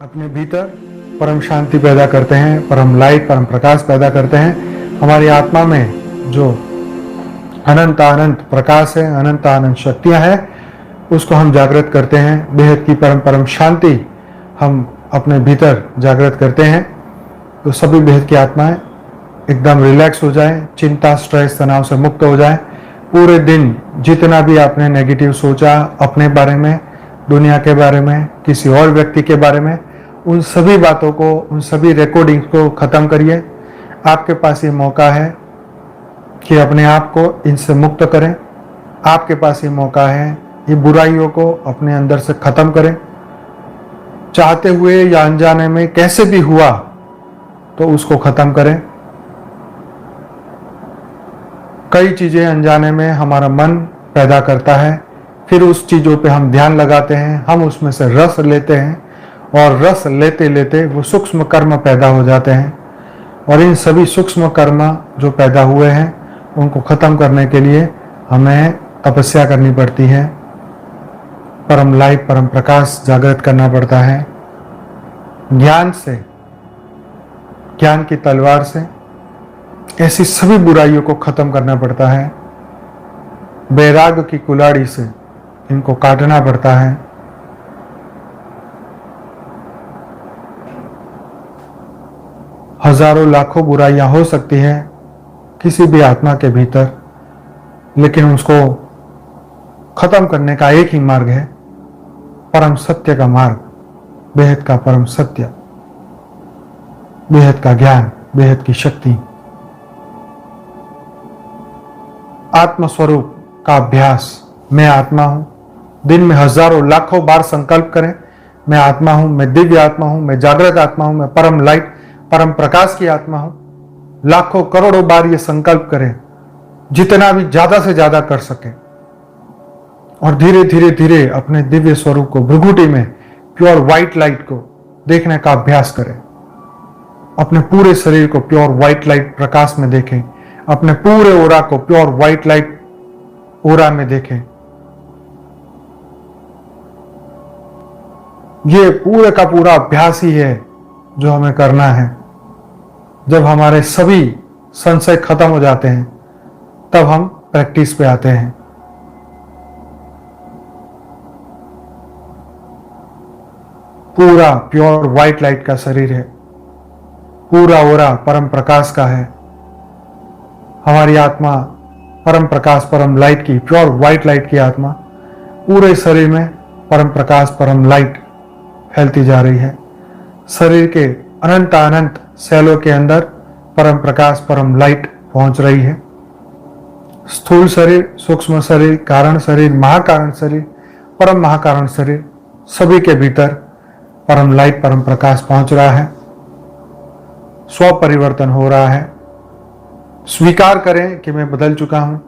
अपने भीतर परम शांति पैदा करते हैं, परम लाइट, परम प्रकाश पैदा करते हैं। हमारी आत्मा में जो अनंत अनंत प्रकाश है, अनंत अनंत शक्तियां हैं, उसको हम जागृत करते हैं। बेहद की परम परम शांति हम अपने भीतर जागृत करते हैं। तो सभी बेहद की आत्माएं एकदम रिलैक्स हो जाएं, चिंता, स्ट्रेस, तनाव से मुक्त हो जाएं। पूरे दिन जितना भी आपने नेगेटिव सोचा अपने बारे में, दुनिया के बारे में, किसी और व्यक्ति के बारे में, उन सभी बातों को, उन सभी रिकॉर्डिंग्स को ख़त्म करिए। आपके पास ये मौका है कि अपने आप को इनसे मुक्त करें। आपके पास ये मौका है ये बुराइयों को अपने अंदर से ख़त्म करें। चाहते हुए या अनजाने में कैसे भी हुआ तो उसको ख़त्म करें। कई चीज़ें अनजाने में हमारा मन पैदा करता है, फिर उस चीज़ों पे हम ध्यान लगाते हैं, हम उसमें से रस लेते हैं और रस लेते लेते वो सूक्ष्म कर्म पैदा हो जाते हैं। और इन सभी सूक्ष्म कर्म जो पैदा हुए हैं उनको ख़त्म करने के लिए हमें तपस्या करनी पड़ती है, परम लाइट, परम प्रकाश जागृत करना पड़ता है। ज्ञान से, ज्ञान की तलवार से ऐसी सभी बुराइयों को ख़त्म करना पड़ता है। वैराग्य की कुल्हाड़ी से इनको काटना पड़ता है। हजारों लाखों बुराइयां हो सकती हैं किसी भी आत्मा के भीतर, लेकिन उसको खत्म करने का एक ही मार्ग है, परम सत्य का मार्ग, बेहद का परम सत्य, बेहद का ज्ञान, बेहद की शक्ति। आत्मस्वरूप का अभ्यास। मैं आत्मा हूं। दिन में हजारों लाखों बार संकल्प करें, मैं आत्मा हूं, मैं दिव्य आत्मा हूं, मैं जागृत आत्मा हूं, मैं परम लाइट, परम प्रकाश की आत्मा हूं। लाखों करोड़ों बार ये संकल्प करें, जितना भी ज्यादा से ज्यादा कर सके। और धीरे धीरे धीरे अपने दिव्य स्वरूप को, भृगुटी में प्योर व्हाइट लाइट को देखने का अभ्यास करें। अपने पूरे शरीर को प्योर व्हाइट लाइट प्रकाश में देखें। अपने पूरे ओरा को प्योर व्हाइट लाइट ओरा में देखें। ये पूरे का पूरा अभ्यास ही है जो हमें करना है। जब हमारे सभी संशय खत्म हो जाते हैं तब हम प्रैक्टिस पे आते हैं। पूरा प्योर व्हाइट लाइट का शरीर है, पूरा ओरा परम प्रकाश का है। हमारी आत्मा परम प्रकाश, परम लाइट की, प्योर व्हाइट लाइट की आत्मा पूरे शरीर में परम प्रकाश, परम लाइट फैलती जा रही है। शरीर के अनंत अनंत सेलों के अंदर परम प्रकाश, परम लाइट पहुंच रही है। स्थूल शरीर, सूक्ष्म शरीर, कारण शरीर, महाकारण शरीर, परम महाकारण शरीर, सभी के भीतर परम लाइट, परम प्रकाश पहुंच रहा है। स्व परिवर्तन हो रहा है। स्वीकार करें कि मैं बदल चुका हूं।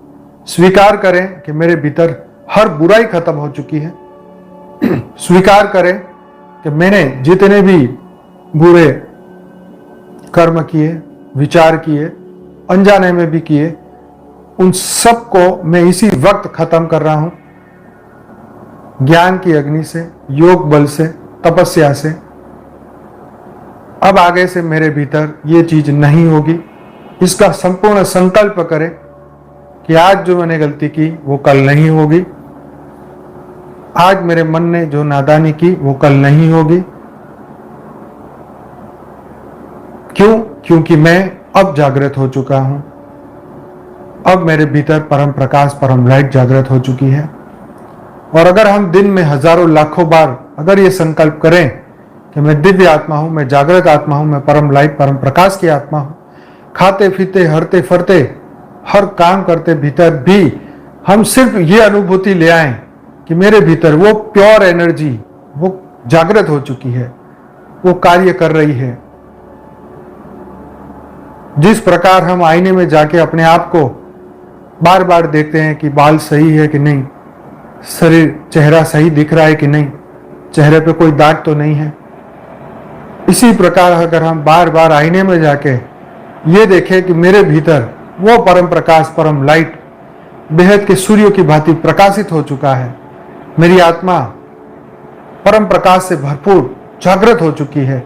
स्वीकार करें कि मेरे भीतर हर बुराई खत्म हो चुकी है। स्वीकार करें कि मैंने जितने भी बुरे कर्म किए, विचार किए, अनजाने में भी किए, उन सब को मैं इसी वक्त खत्म कर रहा हूं। ज्ञान की अग्नि से, योग बल से, तपस्या से। अब आगे से मेरे भीतर ये चीज नहीं होगी। इसका संपूर्ण संकल्प करें कि आज जो मैंने गलती की वो कल नहीं होगी। आज मेरे मन ने जो नादानी की वो कल नहीं होगी। क्यों? क्योंकि मैं अब जागृत हो चुका हूं। अब मेरे भीतर परम प्रकाश, परम लाइट जागृत हो चुकी है। और अगर हम दिन में हजारों लाखों बार अगर ये संकल्प करें कि मैं दिव्य आत्मा हूं, मैं जागृत आत्मा हूं, मैं परम लाइट, परम प्रकाश की आत्मा हूं, खाते पीते, हरते फरते, हर काम करते भीतर भी हम सिर्फ ये अनुभूति ले आए कि मेरे भीतर वो प्योर एनर्जी, वो जागृत हो चुकी है, वो कार्य कर रही है। जिस प्रकार हम आईने में जाके अपने आप को बार बार देखते हैं कि बाल सही है कि नहीं, शरीर, चेहरा सही दिख रहा है कि नहीं, चेहरे पे कोई दाग तो नहीं है। इसी प्रकार अगर हम बार बार आईने में जाके ये देखें कि मेरे भीतर वो परम प्रकाश, परम लाइट बेहद के सूर्य की भांति प्रकाशित हो चुका है। मेरी आत्मा परम प्रकाश से भरपूर जागृत हो चुकी है।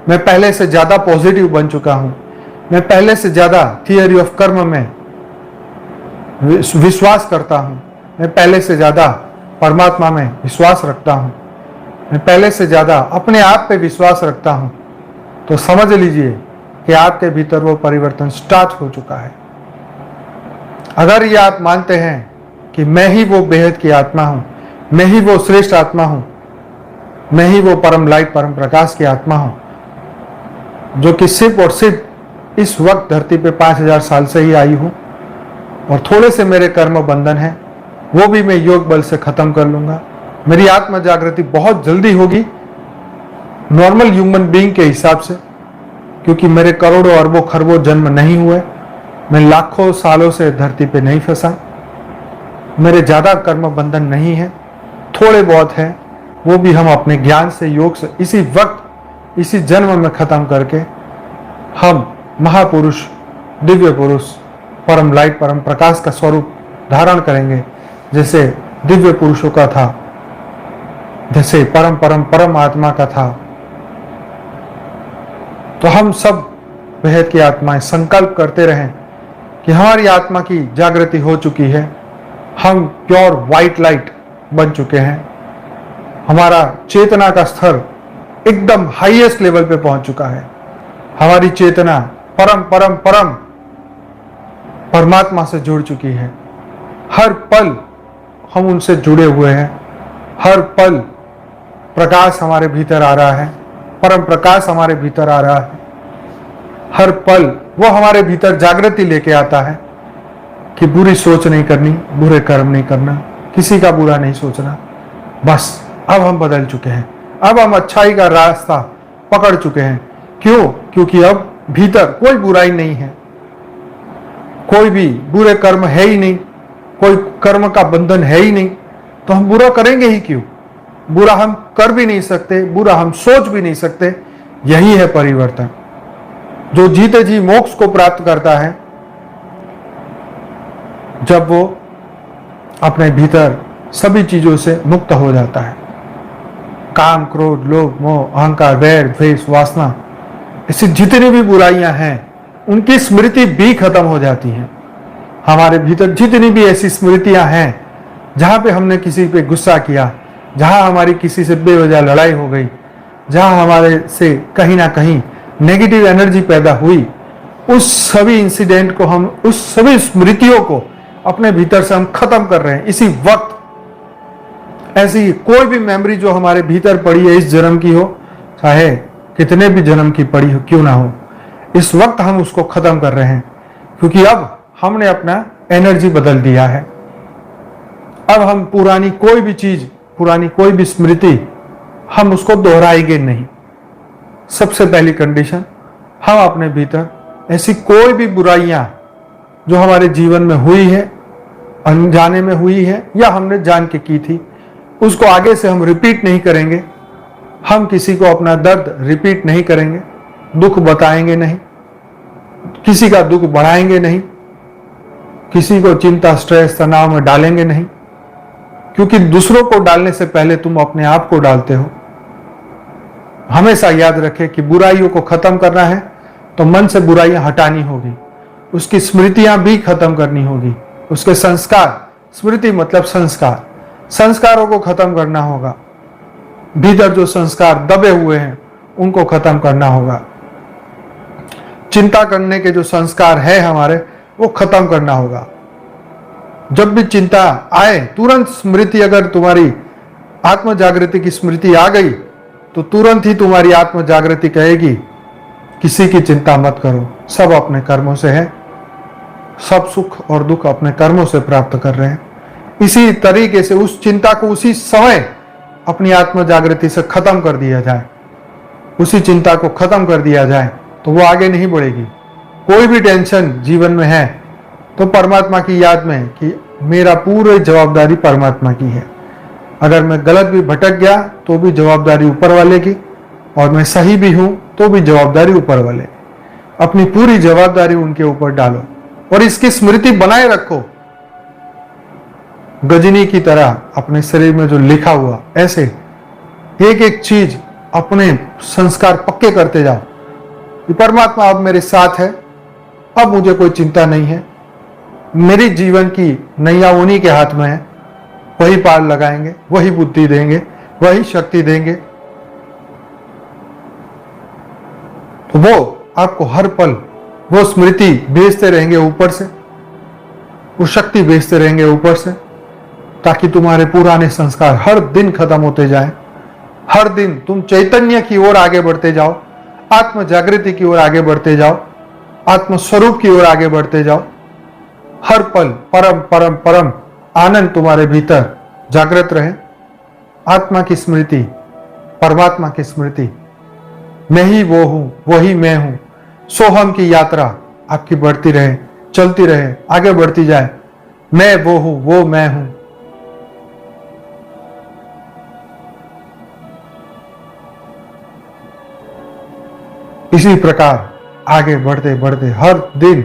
मैं पहले से ज्यादा पॉजिटिव बन चुका हूं। मैं पहले से ज्यादा थियरी ऑफ कर्म में विश्वास करता हूं। मैं पहले से ज्यादा परमात्मा में विश्वास रखता हूं। मैं पहले से ज्यादा अपने आप पे विश्वास रखता हूं। तो समझ लीजिए कि आपके भीतर वो परिवर्तन स्टार्ट हो चुका है। अगर ये आप मानते हैं कि मैं ही वो बेहद की आत्मा हूं, मैं ही वो श्रेष्ठ आत्मा हूं, मैं ही वो परम लाइट परम प्रकाश की आत्मा हूं, जो कि सिर्फ और सिर्फ इस वक्त धरती पे 5000 साल से ही आई हूं और थोड़े से मेरे कर्म बंधन हैं, वो भी मैं योग बल से खत्म कर लूंगा। मेरी आत्म जागृति बहुत जल्दी होगी नॉर्मल ह्यूमन बीइंग के हिसाब से, क्योंकि मेरे करोड़ों अरबों खरबों जन्म नहीं हुए, मैं लाखों सालों से धरती पे नहीं फंसा, मेरे ज्यादा कर्म बंधन नहीं है, थोड़े बहुत है, वो भी हम अपने ज्ञान से योग से इसी वक्त इसी जन्म में खत्म करके हम महापुरुष दिव्य पुरुष परम लाइट परम प्रकाश का स्वरूप धारण करेंगे, जैसे दिव्य पुरुषों का था, जैसे परम परम परम आत्मा का था। तो हम सब बेहद की आत्माएं संकल्प करते रहें कि हमारी आत्मा की जागृति हो चुकी है, हम प्योर व्हाइट लाइट बन चुके हैं, हमारा चेतना का स्तर एकदम हाईएस्ट लेवल पे पहुंच चुका है, हमारी चेतना परम परम परम परमात्मा से जुड़ चुकी है। हर पल हम उनसे जुड़े हुए हैं, हर पल प्रकाश हमारे भीतर आ रहा है, परम प्रकाश हमारे भीतर आ रहा है। हर पल वो हमारे भीतर जागृति लेके आता है कि बुरी सोच नहीं करनी, बुरे कर्म नहीं करना, किसी का बुरा नहीं सोचना। बस अब हम बदल चुके हैं, अब हम अच्छाई का रास्ता पकड़ चुके हैं। क्यों? क्योंकि अब भीतर कोई बुराई नहीं है, कोई भी बुरे कर्म है ही नहीं, कोई कर्म का बंधन है ही नहीं, तो हम बुरा करेंगे ही क्यों? बुरा हम कर भी नहीं सकते, बुरा हम सोच भी नहीं सकते। यही है परिवर्तन। जो जीते जी मोक्ष को प्राप्त करता है, जब वो अपने भीतर सभी चीजों से मुक्त हो जाता है, काम क्रोध लोभ मोह अहंकार वैर द्वेष वासना, ऐसी जितनी भी बुराइयां हैं उनकी स्मृति भी खत्म हो जाती है। हमारे भीतर जितनी भी ऐसी स्मृतियां हैं जहां पे हमने किसी पे गुस्सा किया, जहां हमारी किसी से बेवजह लड़ाई हो गई, जहां हमारे से कहीं ना कहीं नेगेटिव एनर्जी पैदा हुई, उस सभी इंसिडेंट को हम, उस सभी स्मृतियों को अपने भीतर से हम खत्म कर रहे हैं इसी वक्त। ऐसी कोई भी मेमोरी जो हमारे भीतर पड़ी है इस जन्म की हो, चाहे कितने भी जन्म की पड़ी हो क्यों ना हो, इस वक्त हम उसको खत्म कर रहे हैं, क्योंकि अब हमने अपना एनर्जी बदल दिया है। अब हम पुरानी कोई भी चीज, पुरानी कोई भी स्मृति हम उसको दोहराएंगे नहीं। सबसे पहली कंडीशन, हम अपने भीतर ऐसी कोई भी बुराइयां जो हमारे जीवन में हुई है, अनजाने में हुई है या हमने जान के की थी, उसको आगे से हम रिपीट नहीं करेंगे। हम किसी को अपना दर्द रिपीट नहीं करेंगे, दुख बताएंगे नहीं, किसी का दुख बढ़ाएंगे नहीं, किसी को चिंता स्ट्रेस तनाव में डालेंगे नहीं, क्योंकि दूसरों को डालने से पहले तुम अपने आप को डालते हो। हमेशा याद रखें कि बुराइयों को खत्म करना है तो मन से बुराइयां हटानी होगी, उसकी स्मृतियां भी खत्म करनी होगी, उसके संस्कार, स्मृति मतलब संस्कार, संस्कारों को खत्म करना होगा। भीतर जो संस्कार दबे हुए हैं उनको खत्म करना होगा। चिंता करने के जो संस्कार है हमारे, वो खत्म करना होगा। जब भी चिंता आए तुरंत स्मृति, अगर तुम्हारी आत्म जागृति की स्मृति आ गई तो तुरंत ही तुम्हारी आत्म जागृति कहेगी किसी की चिंता मत करो, सब अपने कर्मों से है, सब सुख और दुख अपने कर्मों से प्राप्त कर रहे हैं। इसी तरीके से उस चिंता को उसी समय अपनी आत्म जागृति से खत्म कर दिया जाए, उसी चिंता को खत्म कर दिया जाए तो वो आगे नहीं बढ़ेगी। कोई भी टेंशन जीवन में है तो परमात्मा की याद में कि मेरा पूरी जवाबदारी परमात्मा की है। अगर मैं गलत भी भटक गया तो भी जवाबदारी ऊपर वाले की, और मैं सही भी हूं तो भी जवाबदारी ऊपर वाले। अपनी पूरी जवाबदारी उनके ऊपर डालो और इसकी स्मृति बनाए रखो, गजनी की तरह अपने शरीर में जो लिखा हुआ, ऐसे एक एक चीज अपने संस्कार पक्के करते जाओ कि परमात्मा अब मेरे साथ है, अब मुझे कोई चिंता नहीं है, मेरी जीवन की नैया उन्हीं के हाथ में है, वही पार लगाएंगे, वही बुद्धि देंगे, वही शक्ति देंगे। तो वो आपको हर पल वो स्मृति भेजते रहेंगे ऊपर से, वो शक्ति भेजते रहेंगे ऊपर से, ताकि तुम्हारे पुराने संस्कार हर दिन खत्म होते जाएं। हर दिन तुम चैतन्य की ओर आगे बढ़ते जाओ, आत्म जागृति की ओर आगे बढ़ते जाओ, आत्म स्वरूप की ओर आगे बढ़ते जाओ। हर पल परम परम परम आनंद तुम्हारे भीतर जागृत रहे। आत्मा की स्मृति, परमात्मा की स्मृति, मैं ही वो हूं, वही मैं हूं, सोहम की यात्रा आपकी बढ़ती रहे, चलती रहे, आगे बढ़ती जाए। मैं वो हूं, वो मैं हूं। इसी प्रकार आगे बढ़ते बढ़ते हर दिन,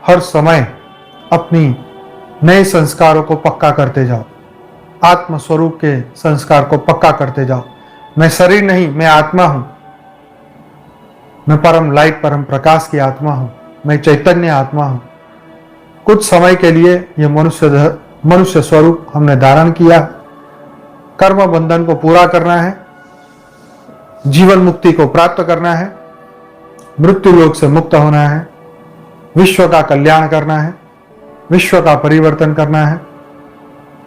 हर समय अपनी नए संस्कारों को पक्का करते जाओ, आत्म स्वरूप के संस्कार को पक्का करते जाओ। मैं शरीर नहीं, मैं आत्मा हूं, मैं परम लाइट, परम प्रकाश की आत्मा हूं, मैं चैतन्य आत्मा हूं। कुछ समय के लिए यह मनुष्य स्वरूप हमने धारण किया। कर्म बंधन को पूरा करना है, जीवन मुक्ति को प्राप्त करना है, मृत्यु लोक से मुक्त होना है, विश्व का कल्याण करना है, विश्व का परिवर्तन करना है।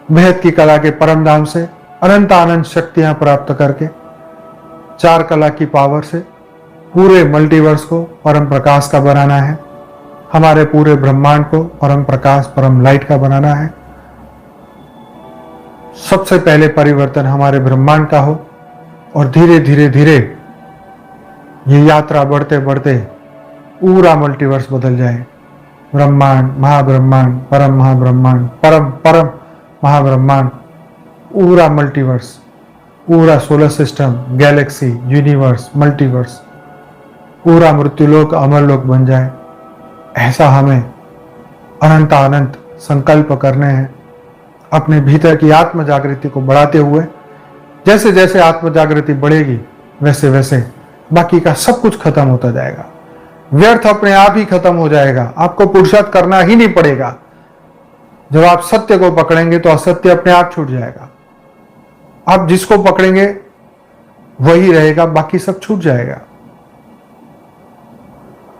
बेहद की कला के परम धाम से अनंत आनंद शक्तियां प्राप्त करके, चार कला की पावर से पूरे मल्टीवर्स को परम प्रकाश का बनाना है। हमारे पूरे ब्रह्मांड को परम प्रकाश, परम लाइट का बनाना है। सबसे पहले परिवर्तन हमारे ब्रह्मांड का हो और धीरे धीरे धीरे ये यात्रा बढ़ते बढ़ते पूरा मल्टीवर्स बदल जाए। ब्रह्मांड, महाब्रह्मांड, परम महाब्रह्मांड, परम परम महाब्रह्मांड, पूरा मल्टीवर्स, पूरा solar system, Galaxy, universe, multiverse, पूरा मृत्युलोक अमरलोक बन जाए। ऐसा हमें अनंत अनंत संकल्प करने हैं। अपने भीतर की आत्म जागृति को बढ़ाते हुए, जैसे जैसे आत्म जागृति बढ़ेगी वैसे वैसे बाकी का सब कुछ खत्म होता जाएगा। व्यर्थ अपने आप ही खत्म हो जाएगा। आपको पुरुषार्थ करना ही नहीं पड़ेगा। जब आप सत्य को पकड़ेंगे तो असत्य अपने आप छूट जाएगा। आप जिसको पकड़ेंगे वही रहेगा, बाकी सब छूट जाएगा।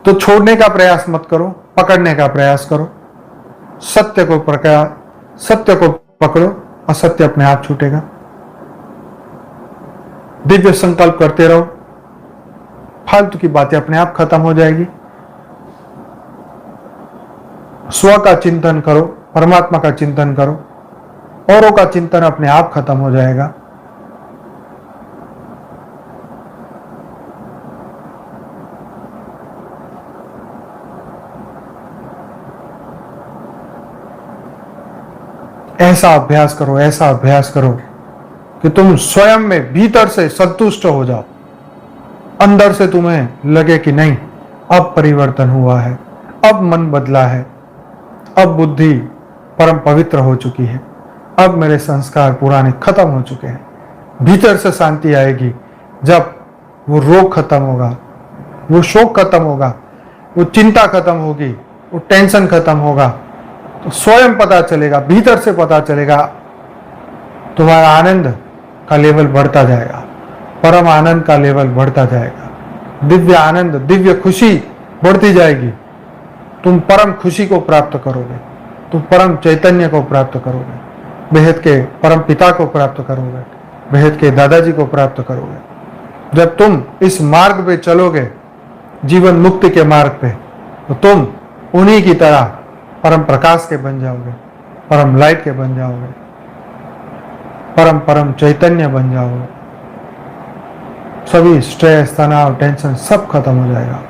तो छोड़ने का प्रयास मत करो, पकड़ने का प्रयास करो। सत्य को पकड़ो, असत्य अपने आप छूटेगा। दिव्य संकल्प करते रहो, फालतू की बातें अपने आप खत्म हो जाएगी। स्व का चिंतन करो, परमात्मा का चिंतन करो, औरों का चिंतन अपने आप खत्म हो जाएगा। ऐसा अभ्यास करो कि तुम स्वयं में भीतर से संतुष्ट हो जाओ। अंदर से तुम्हें लगे कि नहीं, अब परिवर्तन हुआ है, अब मन बदला है, अब बुद्धि परम पवित्र हो चुकी है, अब मेरे संस्कार पुराने खत्म हो चुके हैं। भीतर से शांति आएगी जब वो रोग खत्म होगा, वो शोक खत्म होगा, वो चिंता खत्म होगी, वो टेंशन खत्म होगा। तो स्वयं पता चलेगा, भीतर से पता चलेगा, तुम्हारा आनंद का लेवल बढ़ता जाएगा, परम आनंद का लेवल बढ़ता जाएगा, दिव्य आनंद, दिव्य खुशी बढ़ती जाएगी। तुम परम खुशी को प्राप्त करोगे, तुम परम चैतन्य को प्राप्त करोगे, बेहद के परम पिता को प्राप्त करोगे, बेहद के दादाजी को प्राप्त करोगे। जब तुम इस मार्ग पे चलोगे, जीवन मुक्ति के मार्ग पे, तो तुम उन्हीं की तरह परम प्रकाश के बन जाओगे, परम लाइट के बन जाओगे, परम परम चैतन्य बन जाओगे। सभी स्ट्रेस, तनाव, टेंशन सब खत्म हो जाएगा।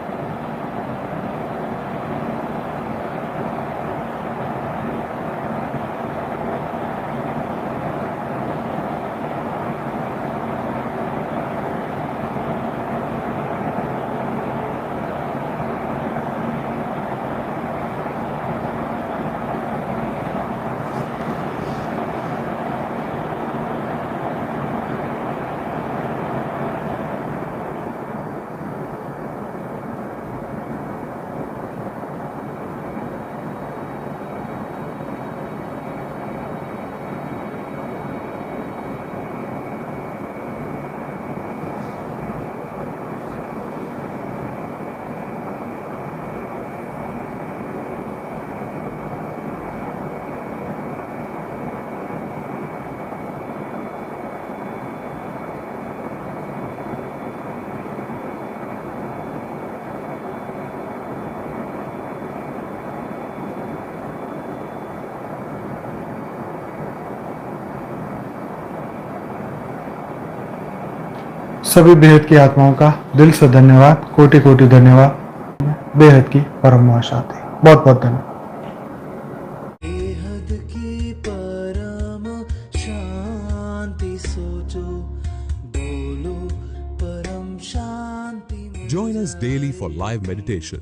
सभी बेहद की आत्माओं का दिल से धन्यवाद, कोटि कोटि धन्यवाद। बेहद की परम महाशांति। बहुत बहुत धन्यवाद। बेहद की परम शांति सोचो, बोलो परम शांति। Join us daily for live meditation,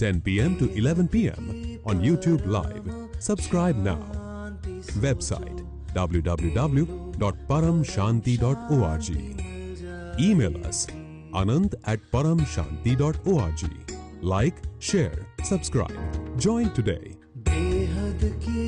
10 p.m. to 11 p.m. on YouTube Live. Subscribe now. Website www.paramshanti.org. Email us anant@paramshanti.org. Like, share, subscribe. Join today. बेहद की